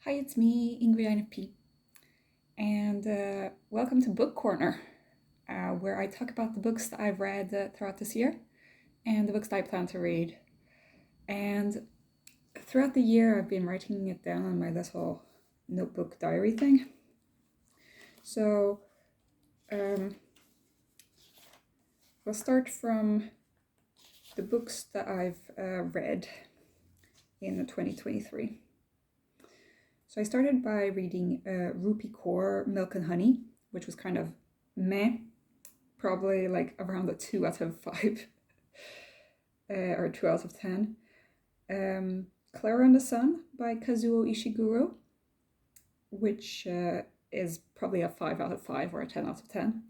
Hi, it's me, Ingrid INFP, and welcome to Book Corner, where I talk about the books that I've read throughout this year and the books that I plan to read. And throughout the year, I've been writing it down on my little notebook diary thing. So we'll start from the books that I've read in 2023. So I started by reading Rupi Kaur, Milk and Honey, which was kind of meh, probably like around a 2 out of 5 or 2 out of 10. Clara and the Sun by Kazuo Ishiguro, which is probably a 5 out of 5 or a 10 out of 10.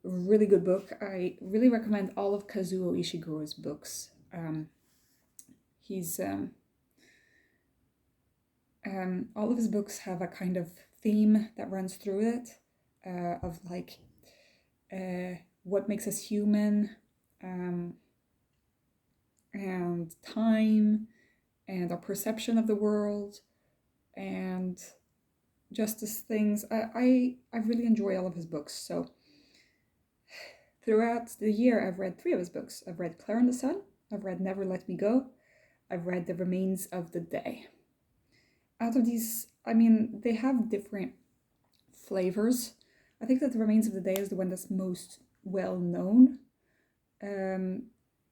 Really good book. I really recommend all of Kazuo Ishiguro's books. He's all of his books have a kind of theme that runs through it, of like what makes us human, and time, and our perception of the world, and justice things. I really enjoy all of his books. So throughout the year, I've read 3 of his books. I've read Clara and the Sun, I've read Never Let Me Go, I've read The Remains of the Day. Out of these, I mean, they have different flavors. I think that The Remains of the Day is the one that's most well known.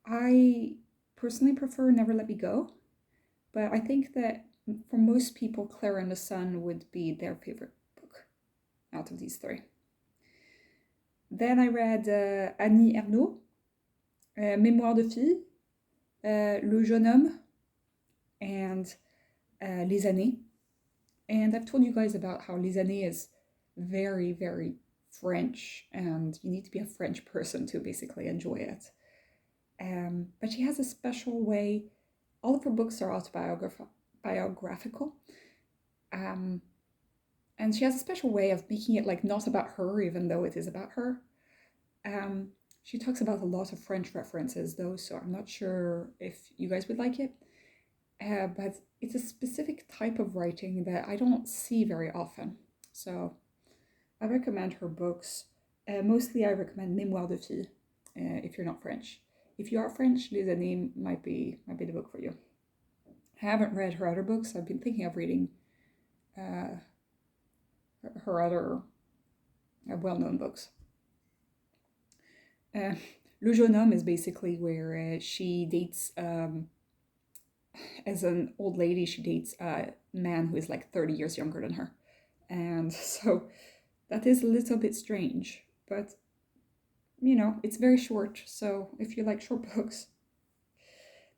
I personally prefer Never Let Me Go, but I think that for most people, Clara and the Sun would be their favorite book out of these 3. Then I read Annie Ernaux, Mémoire de fille, Le jeune homme, and Les années. And I've told you guys about how Les années is very, very French, and you need to be a French person to basically enjoy it. But she has a special way. All of her books are autobiographical. And she has a special way of making it like not about her, even though it is about her. She talks about a lot of French references though, so I'm not sure if you guys would like it. But it's a specific type of writing that I don't see very often. So I recommend her books. Mostly I recommend Mémoire de fille, if you're not French. If you are French, Les Années might be the book for you. I haven't read her other books. I've been thinking of reading her other well-known books. Le jeune homme is basically where she dates, as an old lady, she dates a man who is like 30 years younger than her. And so that is a little bit strange, but you know, it's very short, so if you like short books.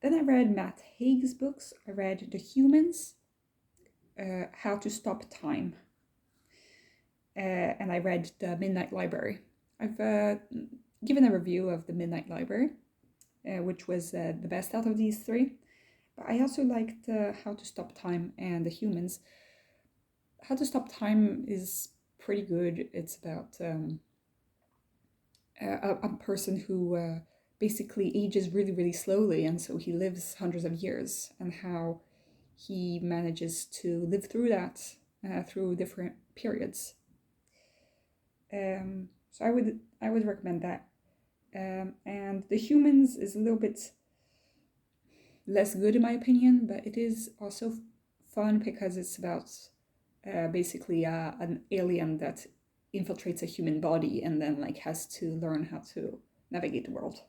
Then I read Matt Haig's books. I read The Humans, How to Stop Time, and I read The Midnight Library. I've given a review of The Midnight Library, which was the best out of these 3. But I also liked How to Stop Time and The Humans. How to Stop Time is pretty good. It's about a person who basically ages really, really slowly, and so he lives hundreds of years, and how he manages to live through that through different periods. So I would recommend that. And The Humans is a little bit less good in my opinion, but it is also fun because it's about basically an alien that infiltrates a human body and then like has to learn how to navigate the world.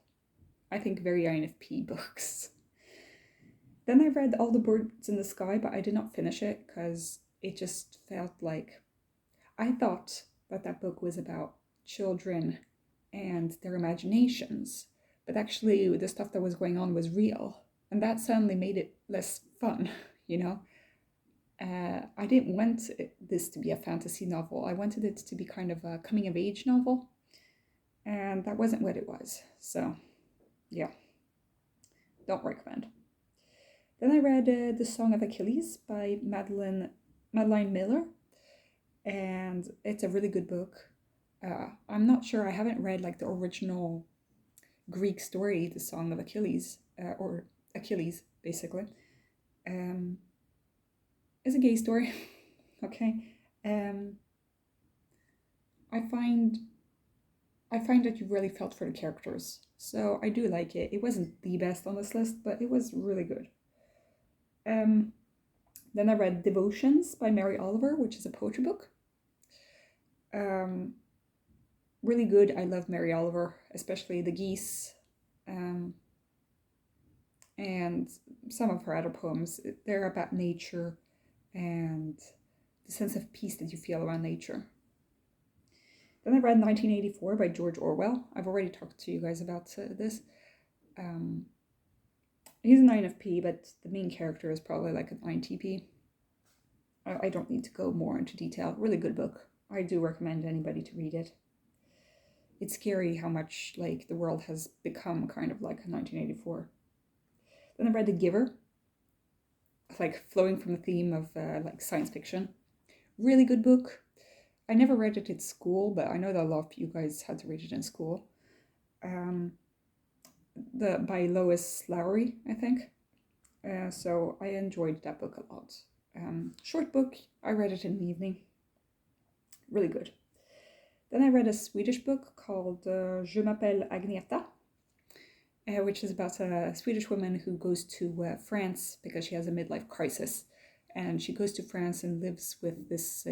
I think very INFP books. Then I read All the Birds in the Sky, but I did not finish it because it just felt like, I thought that book was about children and their imaginations, but actually the stuff that was going on was real, and that suddenly made it less fun, you know? I didn't want this to be a fantasy novel. I wanted it to be kind of a coming-of-age novel, and that wasn't what it was. So, yeah, don't recommend. Then I read The Song of Achilles by Madeline Miller, and it's a really good book. I'm not sure, I haven't read like the original Greek story, The Song of Achilles, or Achilles, basically. It's a gay story. Okay. I find that you really felt for the characters, so I do like it. It wasn't the best on this list, but it was really good. Then I read Devotions by Mary Oliver, which is a poetry book. Really good. I love Mary Oliver, especially The Geese, and some of her other poems. They're about nature and the sense of peace that you feel around nature. Then I read 1984 by George Orwell. I've already talked to you guys about this. He's an INFP, but the main character is probably like an INTP. I don't need to go more into detail. Really good book. I do recommend anybody to read it. It's scary how much like the world has become kind of like 1984. Then I read The Giver, like flowing from the theme of like science fiction. Really good book. I never read it at school, but I know that a lot of you guys had to read it in school. By Lois Lowry, I think. So I enjoyed that book a lot. Short book. I read it in the evening. Really good. Then I read a Swedish book called Je m'appelle Agneta, which is about a Swedish woman who goes to France because she has a midlife crisis. And she goes to France and lives with this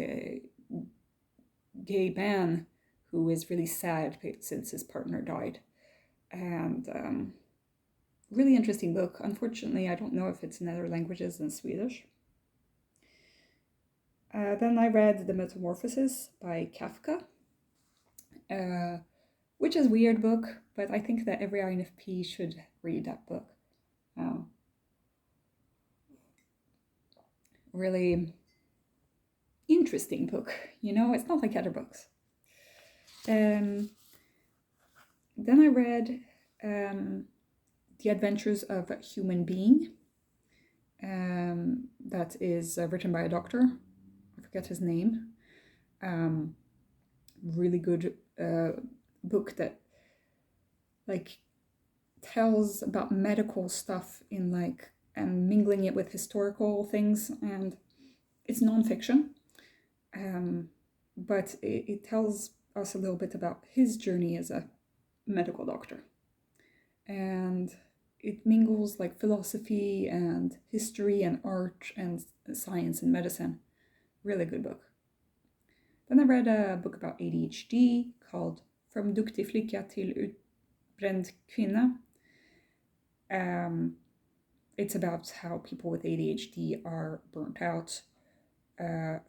gay man who is really sad since his partner died. And really interesting book. Unfortunately, I don't know if it's in other languages than Swedish. Then I read The Metamorphosis by Kafka, which is a weird book, but I think that every INFP should read that book. Really interesting book, it's not like other books. Then I read The Adventures of a Human Being, that is written by a doctor. I forget his name. Really good book that like tells about medical stuff in like and mingling it with historical things, and it's nonfiction, but it tells us a little bit about his journey as a medical doctor, and it mingles like philosophy and history and art and science and medicine. Really good book. Then I read a book about ADHD called From duktig flicka till utbränd kvinna. It's about how people with ADHD are burnt out,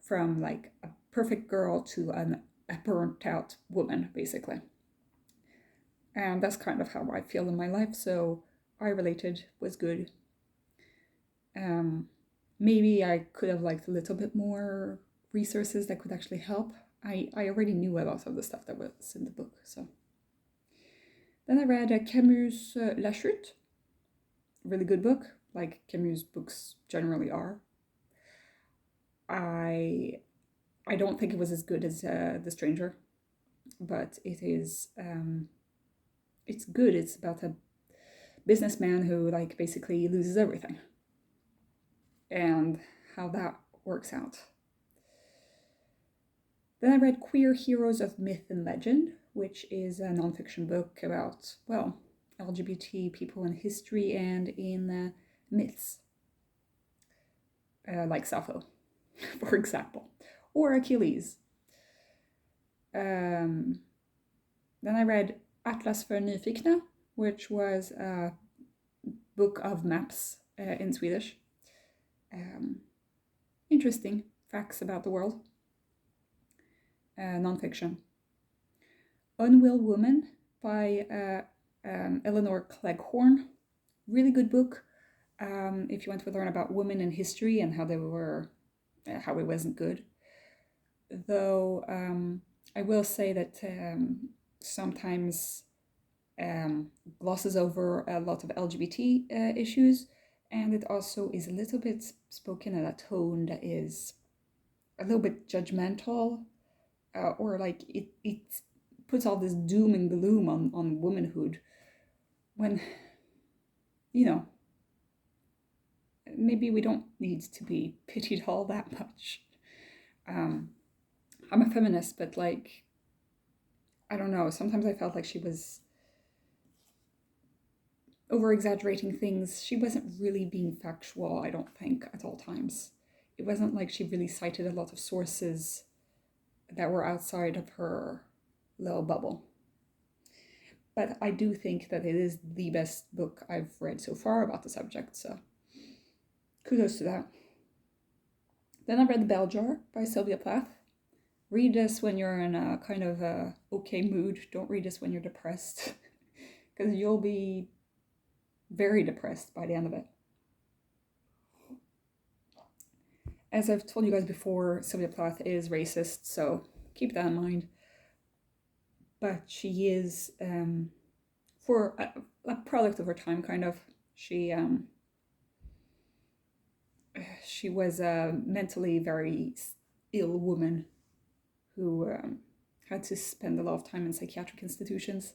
from like a perfect girl to a burnt out woman, basically. And that's kind of how I feel in my life, so I related, was good. Maybe I could have liked a little bit more resources that could actually help. I already knew a lot of the stuff that was in the book, so. Then I read Camus' La Chute. Really good book, like Camus' books generally are. I don't think it was as good as The Stranger, but it is, it's good. It's about a businessman who like basically loses everything and how that works out. Then I read Queer Heroes of Myth and Legend, which is a nonfiction book about, well, LGBT people in history and in myths, like Sappho, for example, or Achilles. Then I read Atlas för nyfikna, which was a book of maps in Swedish. Interesting facts about the world. Nonfiction. Unwell Woman by Eleanor Cleghorn. Really good book. If you want to learn about women in history and how they were, how it wasn't good. Though I will say that sometimes glosses over a lot of LGBT issues, and it also is a little bit spoken in a tone that is a little bit judgmental, or like it puts all this doom and gloom on womanhood when, maybe we don't need to be pitied all that much. I'm a feminist, but like, I don't know, sometimes I felt like she was over-exaggerating things. She wasn't really being factual, I don't think, at all times. It wasn't like she really cited a lot of sources that were outside of her little bubble. But I do think that it is the best book I've read so far about the subject, so kudos to that. Then I read The Bell Jar by Sylvia Plath. Read this when you're in a kind of a okay mood. Don't read this when you're depressed, because you'll be very depressed by the end of it. As I've told you guys before, Sylvia Plath is racist, so keep that in mind. But she is, for a product of her time, kind of. She was a mentally very ill woman who had to spend a lot of time in psychiatric institutions.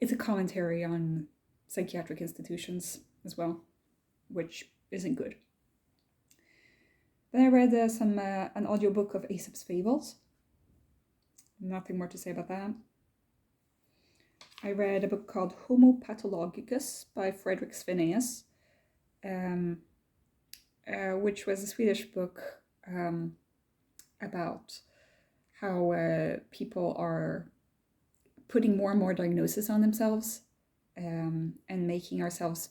It's a commentary on psychiatric institutions as well, which isn't good. Then I read an audiobook of Aesop's Fables. Nothing more to say about that. I read a book called Homo Pathologicus by Fredrik Svenneus, which was a Swedish book about how people are putting more and more diagnoses on themselves and making ourselves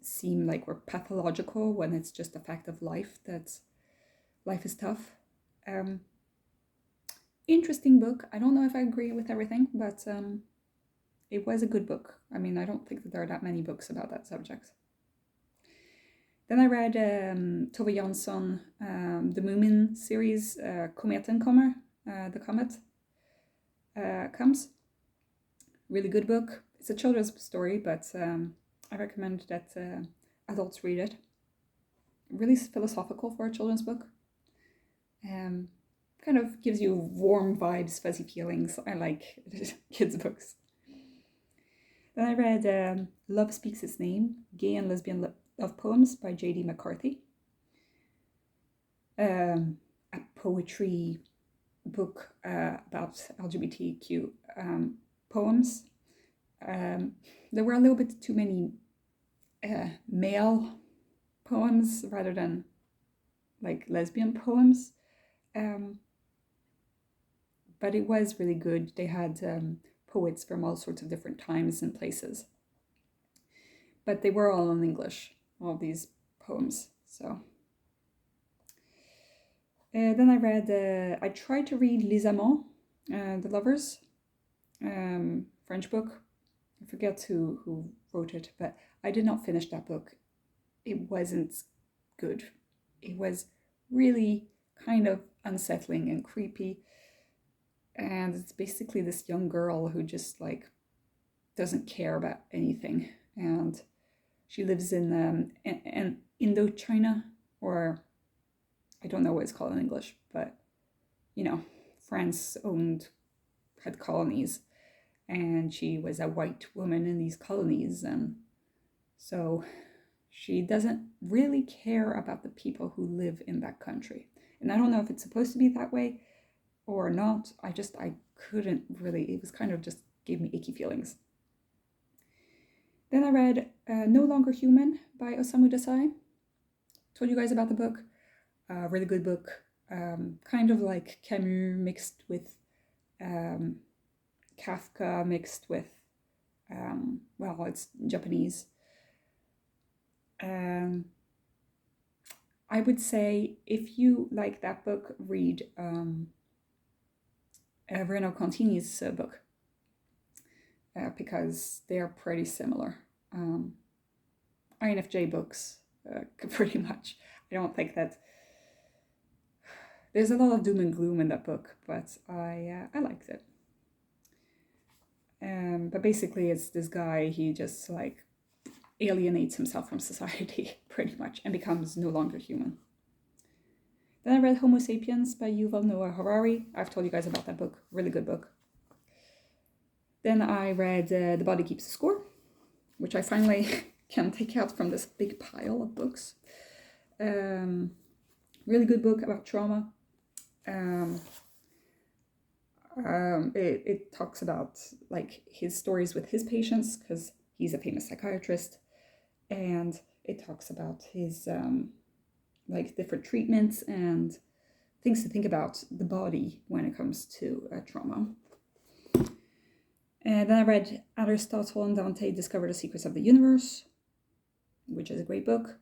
seem like we're pathological when it's just a fact of life, that life is tough. Interesting book. I don't know if I agree with everything, but it was a good book. I mean, I don't think that there are that many books about that subject. Then I read Tove Jansson, the Moomin series, Kometen kommer, The Comet Comes. Really good book. It's a children's story, but I recommend that adults read it. Really philosophical for a children's book. Kind of gives you warm vibes, fuzzy feelings. I like kids' books. Then I read Love Speaks Its Name, Gay and Lesbian Love Poems by J.D. McCarthy. A poetry book about LGBTQ poems. There were a little bit too many male poems rather than like lesbian poems. But it was really good. They had poets from all sorts of different times and places. But they were all in English, all these poems. So then I tried to read Les Amants, The Lovers, French book. I forget who wrote it, but I did not finish that book. It wasn't good. It was really kind of unsettling and creepy. And it's basically this young girl who just like doesn't care about anything. And she lives in Indochina, or I don't know what it's called in English, but you know, France had colonies, and she was a white woman in these colonies, and so she doesn't really care about the people who live in that country. And I don't know if it's supposed to be that way or not. I couldn't really, it was kind of just gave me icky feelings. Then I read No Longer Human by Osamu Dazai. Told you guys about the book. Really good book. Kind of like Camus mixed with Kafka mixed with, well, it's Japanese. I would say if you like that book, read Renaud Contini's book, because they're pretty similar. INFJ books, pretty much. I don't think that there's a lot of doom and gloom in that book, but I liked it. But basically it's this guy, he just like alienates himself from society pretty much and becomes no longer human. Then I read Homo Sapiens by Yuval Noah Harari. I've told you guys about that book. Really good book. Then I read The Body Keeps the Score, which I finally can take out from this big pile of books. Really good book about trauma. It talks about like his stories with his patients, because he's a famous psychiatrist, and it talks about his like different treatments and things to think about the body when it comes to trauma. And then I read Aristotle and Dante Discover the Secrets of the Universe, which is a great book.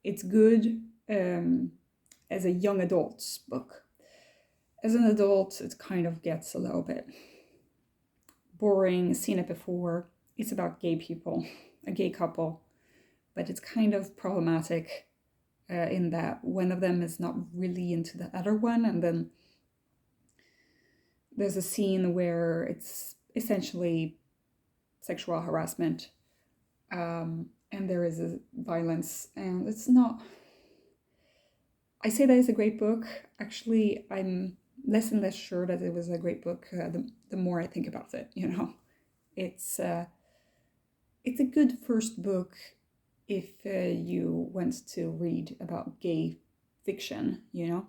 It's good as a young adult's book. As an adult, it kind of gets a little bit boring, seen it before. It's about gay people, a gay couple, but it's kind of problematic in that one of them is not really into the other one, and then there's a scene where it's essentially sexual harassment, and there is a violence, and it's not... I say that it's a great book. Actually, I'm less and less sure that it was a great book the more I think about it, you know. It's a good first book if you want to read about gay fiction, you know.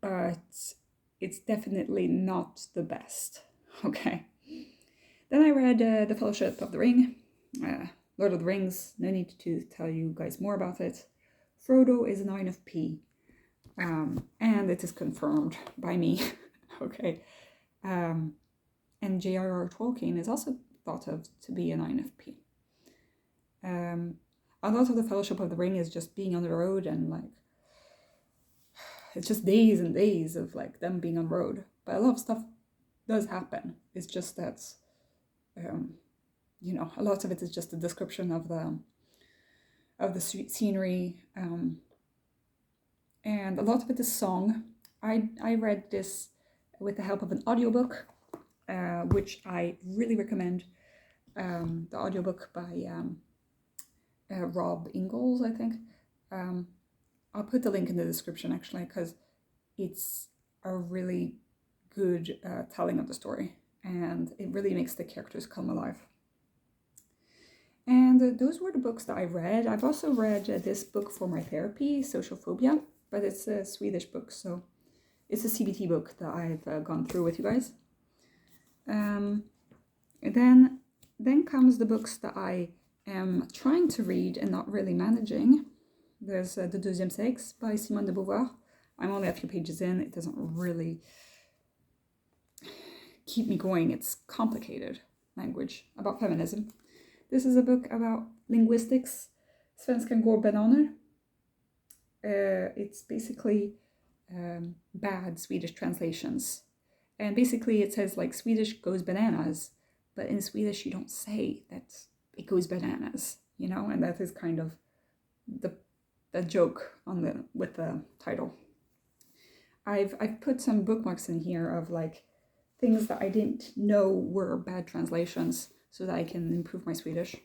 But it's definitely not the best, okay? Then I read The Fellowship of the Ring, Lord of the Rings. No need to tell you guys more about it. Frodo is an INFP, and it is confirmed by me, okay? And J.R.R. Tolkien is also thought of to be an INFP. A lot of The Fellowship of the Ring is just being on the road, and like, it's just days and days of like them being on the road. But a lot of stuff does happen. It's just that, you know, a lot of it is just a description of the scenery, and a lot of it is song. I read this with the help of an audiobook, which I really recommend. The audiobook by Rob Ingalls, I think. I'll put the link in the description, actually, because it's a really good telling of the story, and it really makes the characters come alive. And those were the books that I read. I've also read this book for my therapy, Social Phobia, but it's a Swedish book, so it's a CBT book that I've gone through with you guys. Then comes the books that I am trying to read and not really managing. There's The Deuxième Sexe by Simone de Beauvoir. I'm only a few pages in. It doesn't really keep me going. It's complicated language about feminism. This is a book about linguistics. Svenskan går bananer. It's basically bad Swedish translations. And basically it says like Swedish goes bananas, but in Swedish you don't say that it goes bananas, you know, and that is kind of the joke with the title. I've put some bookmarks in here of like things that I didn't know were bad translations, so that I can improve my Swedish.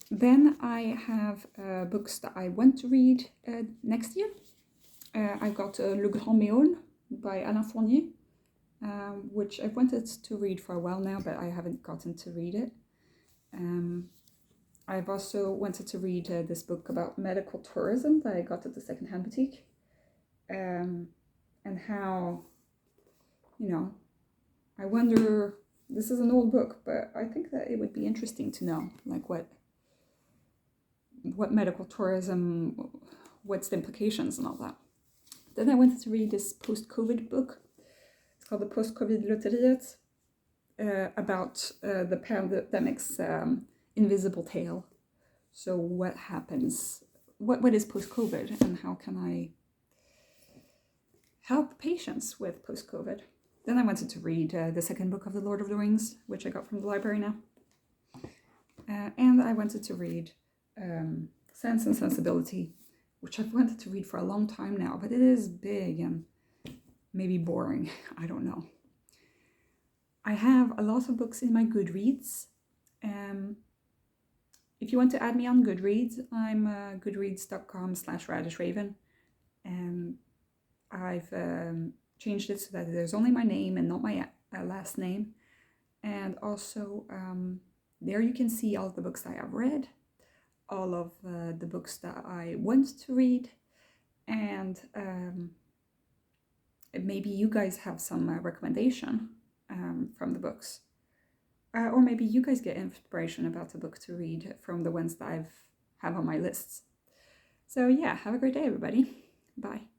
Then I have books that I want to read next year. I've got Le Grand Méol by Alain Fournier, which I've wanted to read for a while now, but I haven't gotten to read it. I've also wanted to read this book about medical tourism that I got at the secondhand boutique, and how, you know, I wonder, this is an old book, but I think that it would be interesting to know, like, what medical tourism, what's the implications and all that. Then I wanted to read this post-COVID book. It's called The Post-COVID Lotteriet, about the pandemic's invisible tale. So what happens, what is post-COVID, and how can I help patients with post-COVID? Then I wanted to read the second book of The Lord of the Rings, which I got from the library now. And I wanted to read Sense and Sensibility, which I've wanted to read for a long time now, but it is big and maybe boring. I don't know. I have a lot of books in my Goodreads. If you want to add me on Goodreads, I'm goodreads.com/radishraven. I've changed it so that there's only my name and not my last name. And also there you can see all of the books that I have read, all of the books that I want to read, and maybe you guys have some recommendation from the books. Or maybe you guys get inspiration about a book to read from the ones that have on my lists. So yeah, have a great day, everybody. Bye.